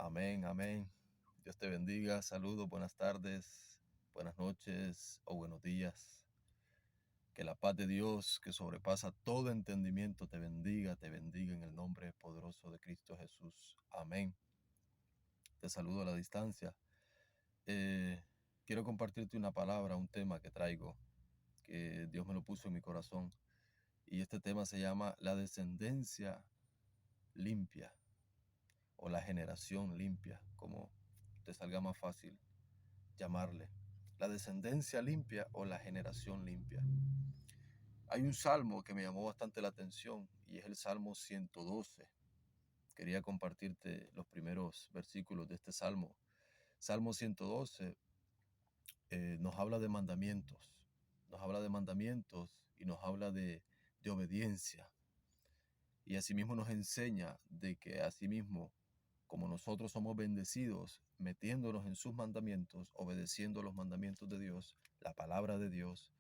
Amén, amén. Dios te bendiga. Saludos, buenas tardes, buenas noches o buenos días. Que la paz de Dios, que sobrepasa todo entendimiento, te bendiga en el nombre poderoso de Cristo Jesús. Amén. Te saludo a la distancia. Quiero compartirte una palabra, un tema que traigo, que Dios me lo puso en mi corazón. Y este tema se llama la descendencia limpia o la generación limpia, como te salga más fácil llamarle. La descendencia limpia o la generación limpia. Hay un salmo que me llamó bastante la atención y es el Salmo 112. Quería compartirte los primeros versículos de este salmo. Salmo 112 nos habla de mandamientos. Nos habla de mandamientos y nos habla de obediencia. Y asimismo nos enseña de que asimismo, como nosotros somos bendecidos metiéndonos en sus mandamientos, obedeciendo los mandamientos de Dios, la palabra de Dios,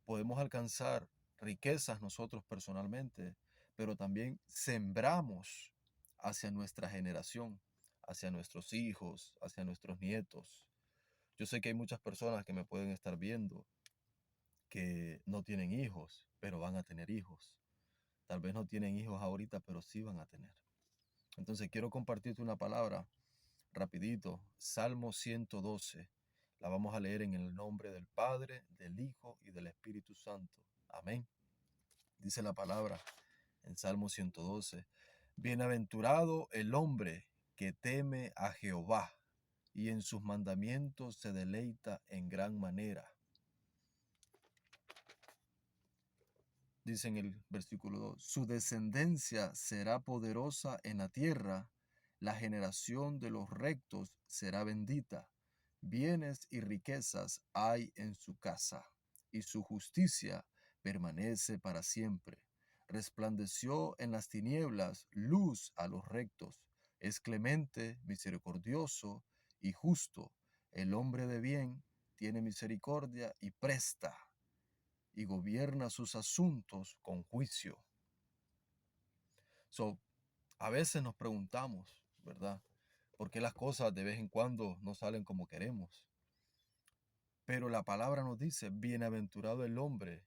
podemos alcanzar riquezas nosotros personalmente, pero también sembramos hacia nuestra generación, hacia nuestros hijos, hacia nuestros nietos. Yo sé que hay muchas personas que me pueden estar viendo que no tienen hijos, pero van a tener hijos. Tal vez no tienen hijos ahorita, pero sí van a tener. Entonces quiero compartirte una palabra rapidito. Salmo 112. La vamos a leer en el nombre del Padre, del Hijo y del Espíritu Santo. Amén. Dice la palabra en Salmo 112. Bienaventurado el hombre que teme a Jehová y en sus mandamientos se deleita en gran manera. Dice en el versículo 2, su descendencia será poderosa en la tierra, la generación de los rectos será bendita. Bienes y riquezas hay en su casa, y su justicia permanece para siempre. Resplandeció en las tinieblas luz a los rectos. Es clemente, misericordioso y justo. El hombre de bien tiene misericordia y presta y gobierna sus asuntos con juicio. A veces nos preguntamos, ¿verdad? ¿Por qué las cosas de vez en cuando no salen como queremos? Pero la palabra nos dice, bienaventurado el hombre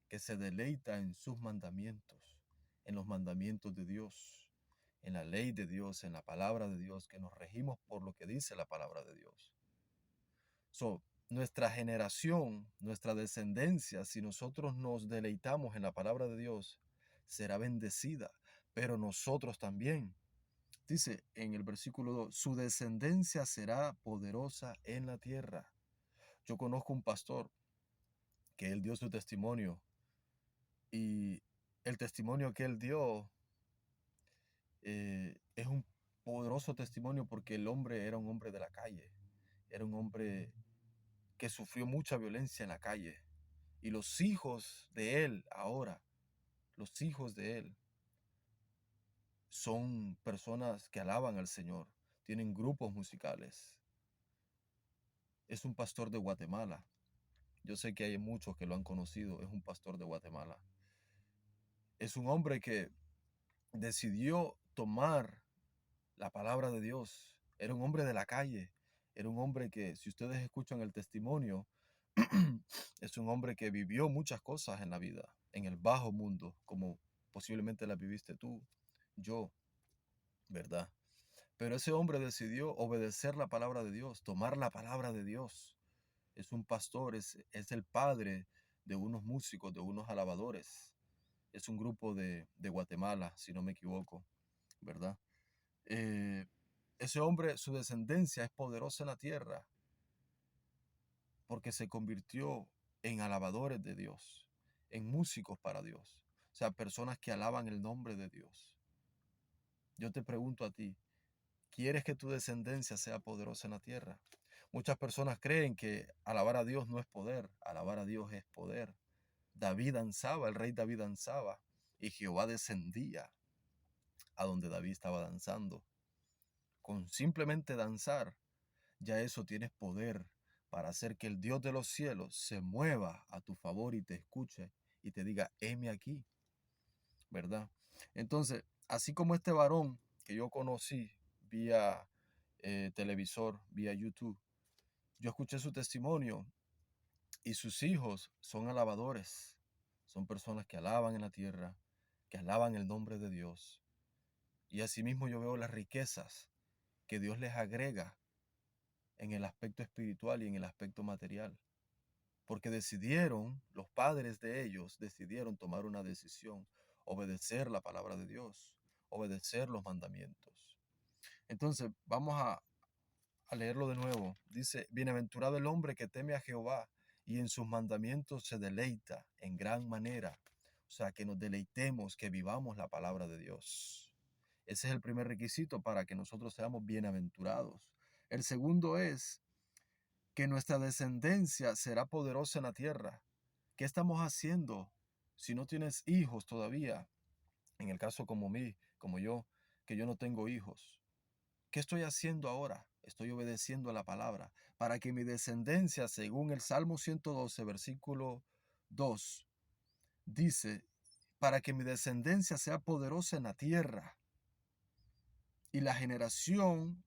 que se deleita en sus mandamientos, en los mandamientos de Dios, en la ley de Dios, en la palabra de Dios, que nos regimos por lo que dice la palabra de Dios. Nuestra generación, nuestra descendencia, si nosotros nos deleitamos en la palabra de Dios, será bendecida, pero nosotros también. Dice en el versículo 2, su descendencia será poderosa en la tierra. Yo conozco un pastor que él dio su testimonio y el testimonio que él dio es un poderoso testimonio porque el hombre era un hombre de la calle, era un hombre que sufrió mucha violencia en la calle. Y los hijos de él ahora, los hijos de él, son personas que alaban al Señor, tienen grupos musicales. Es un pastor de Guatemala. Yo sé que hay muchos que lo han conocido, es un pastor de Guatemala. Es un hombre que decidió tomar la palabra de Dios. Era un hombre de la calle, era un hombre que, si ustedes escuchan el testimonio, es un hombre que vivió muchas cosas en la vida, en el bajo mundo, como posiblemente las viviste tú, yo, ¿verdad? Pero ese hombre decidió obedecer la palabra de Dios, tomar la palabra de Dios. Es un pastor, es el padre de unos músicos, de unos alabadores. Es un grupo de Guatemala, si no me equivoco, ¿verdad? Ese hombre, su descendencia es poderosa en la tierra porque se convirtió en alabadores de Dios, en músicos para Dios, o sea, personas que alaban el nombre de Dios. Yo te pregunto a ti, ¿quieres que tu descendencia sea poderosa en la tierra? Muchas personas creen que alabar a Dios no es poder, alabar a Dios es poder. David danzaba, el rey David danzaba, y Jehová descendía a donde David estaba danzando. Con simplemente danzar, ya eso tienes poder para hacer que el Dios de los cielos se mueva a tu favor y te escuche y te diga, heme aquí, ¿verdad? Entonces, así como este varón que yo conocí vía televisor, vía YouTube. Yo escuché su testimonio y sus hijos son alabadores, son personas que alaban en la tierra, que alaban el nombre de Dios. Y asimismo yo veo las riquezas que Dios les agrega en el aspecto espiritual y en el aspecto material. Porque decidieron, los padres de ellos decidieron tomar una decisión, obedecer la palabra de Dios, obedecer los mandamientos. Entonces, vamos a leerlo de nuevo. Dice, bienaventurado el hombre que teme a Jehová y en sus mandamientos se deleita en gran manera. O sea, que nos deleitemos, que vivamos la palabra de Dios. Ese es el primer requisito para que nosotros seamos bienaventurados. El segundo es que nuestra descendencia será poderosa en la tierra. ¿Qué estamos haciendo si no tienes hijos todavía? En el caso como mí, como yo, que yo no tengo hijos. ¿Qué estoy haciendo ahora? Estoy obedeciendo a la palabra para que mi descendencia, según el Salmo 112, versículo 2, dice, para que mi descendencia sea poderosa en la tierra y la generación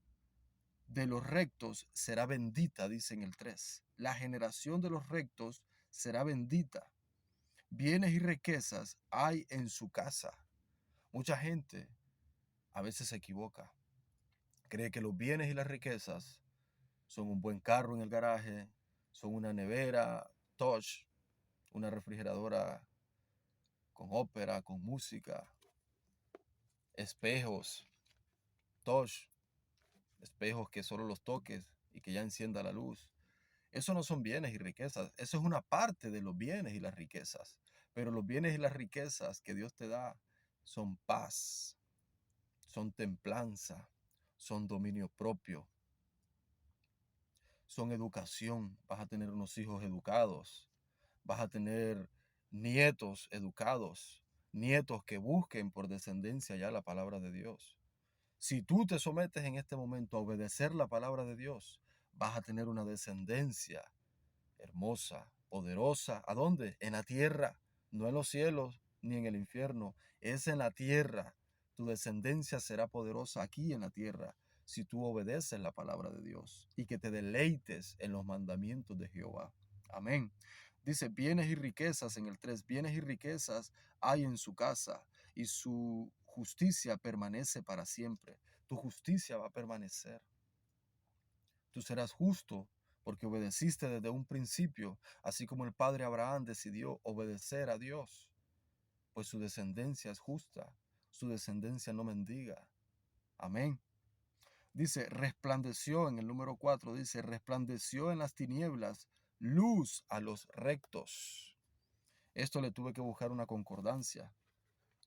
de los rectos será bendita, dice en el 3. La generación de los rectos será bendita. Bienes y riquezas hay en su casa. Mucha gente a veces se equivoca. Cree que los bienes y las riquezas son un buen carro en el garaje, son una nevera touch, una refrigeradora con ópera, con música, espejos touch, espejos que solo los toques y que ya encienda la luz. Eso no son bienes y riquezas, eso es una parte de los bienes y las riquezas. Pero los bienes y las riquezas que Dios te da son paz, son templanza, son dominio propio, son educación. Vas a tener unos hijos educados, vas a tener nietos educados, nietos que busquen por descendencia ya la palabra de Dios. Si tú te sometes en este momento a obedecer la palabra de Dios, vas a tener una descendencia hermosa, poderosa. ¿A dónde? En la tierra, no en los cielos ni en el infierno, es en la tierra. Tu descendencia será poderosa aquí en la tierra si tú obedeces la palabra de Dios y que te deleites en los mandamientos de Jehová. Amén. Dice, bienes y riquezas en el 3, bienes y riquezas hay en su casa y su justicia permanece para siempre. Tu justicia va a permanecer. Tú serás justo porque obedeciste desde un principio, así como el padre Abraham decidió obedecer a Dios, pues su descendencia es justa, su descendencia no mendiga. Amén. Dice, resplandeció en el número 4, dice, resplandeció en las tinieblas luz a los rectos. Esto le tuve que buscar una concordancia.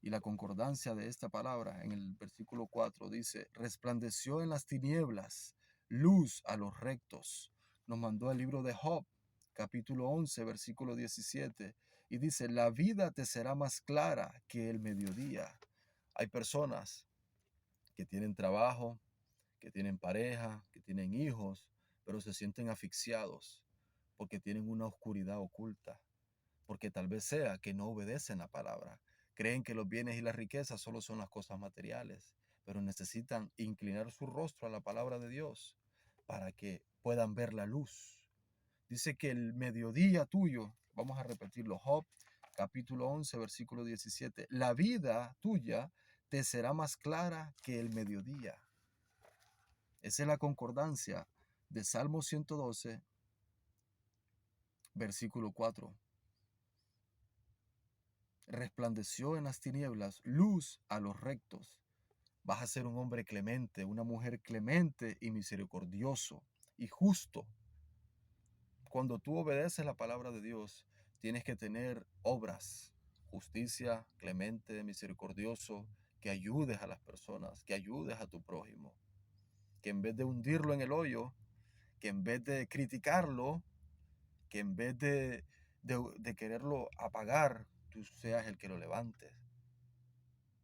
Y la concordancia de esta palabra en el versículo 4 dice, resplandeció en las tinieblas luz a los rectos. Nos mandó el libro de Job, capítulo 11, versículo 17, y dice, la vida te será más clara que el mediodía. Hay personas que tienen trabajo, que tienen pareja, que tienen hijos, pero se sienten asfixiados porque tienen una oscuridad oculta, porque tal vez sea que no obedecen la palabra. Creen que los bienes y las riquezas solo son las cosas materiales, pero necesitan inclinar su rostro a la palabra de Dios para que puedan ver la luz. Dice que el mediodía tuyo, vamos a repetirlo, Job capítulo 11, versículo 17, la vida tuya te será más clara que el mediodía. Esa es la concordancia de Salmo 112, versículo 4. Resplandeció en las tinieblas luz a los rectos. Vas a ser un hombre clemente, una mujer clemente y misericordioso y justo. Cuando tú obedeces la palabra de Dios, tienes que tener obras, justicia, clemente, misericordioso, que ayudes a las personas, que ayudes a tu prójimo, que en vez de hundirlo en el hoyo, que en vez de criticarlo, que en vez de quererlo apagar, tú seas el que lo levantes.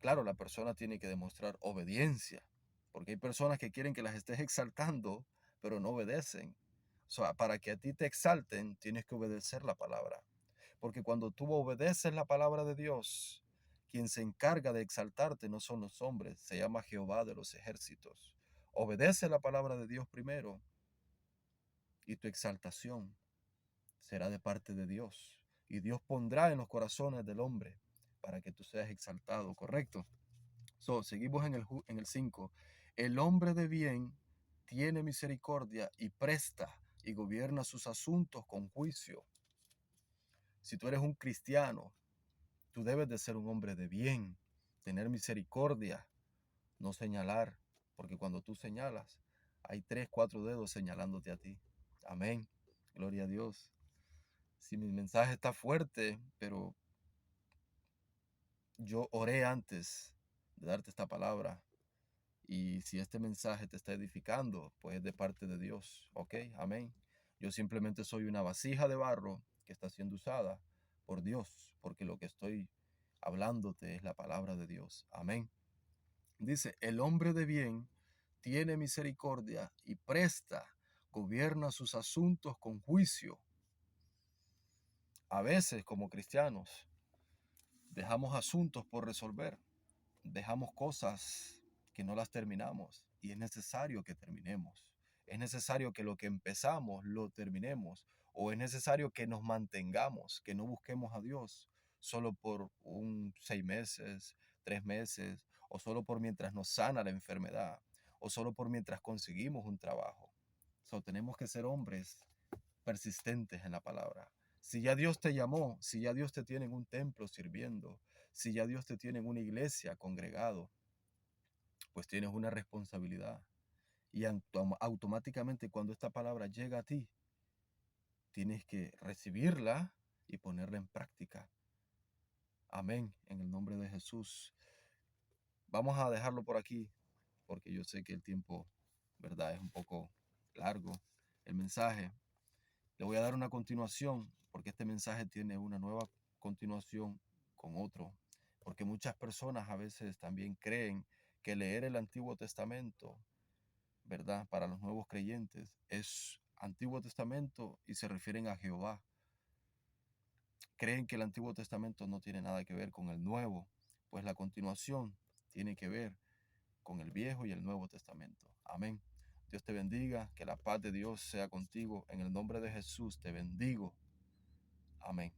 Claro, la persona tiene que demostrar obediencia, porque hay personas que quieren que las estés exaltando, pero no obedecen. O sea, para que a ti te exalten, tienes que obedecer la palabra. Porque cuando tú obedeces la palabra de Dios, quien se encarga de exaltarte no son los hombres, se llama Jehová de los ejércitos. Obedece la palabra de Dios primero y tu exaltación será de parte de Dios. Y Dios pondrá en los corazones del hombre para que tú seas exaltado, ¿correcto? Seguimos en el 5. El hombre de bien tiene misericordia y presta y gobierna sus asuntos con juicio. Si tú eres un cristiano, tú debes de ser un hombre de bien, tener misericordia, no señalar, porque cuando tú señalas, hay 3, 4 dedos señalándote a ti. Amén. Gloria a Dios. Si mi mensaje está fuerte, pero yo oré antes de darte esta palabra, y si este mensaje te está edificando, pues es de parte de Dios. ¿Ok? Amén. Yo simplemente soy una vasija de barro que está siendo usada por Dios, porque lo que estoy hablándote es la palabra de Dios. Amén. Dice, el hombre de bien tiene misericordia y presta, gobierna sus asuntos con juicio. A veces, como cristianos, dejamos asuntos por resolver, dejamos cosas que no las terminamos y es necesario que terminemos. Es necesario que lo que empezamos lo terminemos, o es necesario que nos mantengamos, que no busquemos a Dios solo por 6 meses, 3 meses, o solo por mientras nos sana la enfermedad, o solo por mientras conseguimos un trabajo. Tenemos que ser hombres persistentes en la palabra. Si ya Dios te llamó, si ya Dios te tiene en un templo sirviendo, si ya Dios te tiene en una iglesia congregado, pues tienes una responsabilidad. Y automáticamente cuando esta palabra llega a ti, tienes que recibirla y ponerla en práctica. Amén, en el nombre de Jesús. Vamos a dejarlo por aquí, porque yo sé que el tiempo, ¿verdad?, es un poco largo. El mensaje, le voy a dar una continuación, porque este mensaje tiene una nueva continuación con otro. Porque muchas personas a veces también creen que leer el Antiguo Testamento, ¿verdad?, para los nuevos creyentes es Antiguo Testamento y se refieren a Jehová. Creen que el Antiguo Testamento no tiene nada que ver con el Nuevo, pues la continuación tiene que ver con el Viejo y el Nuevo Testamento. Amén. Dios te bendiga, que la paz de Dios sea contigo. En el nombre de Jesús te bendigo. Amén.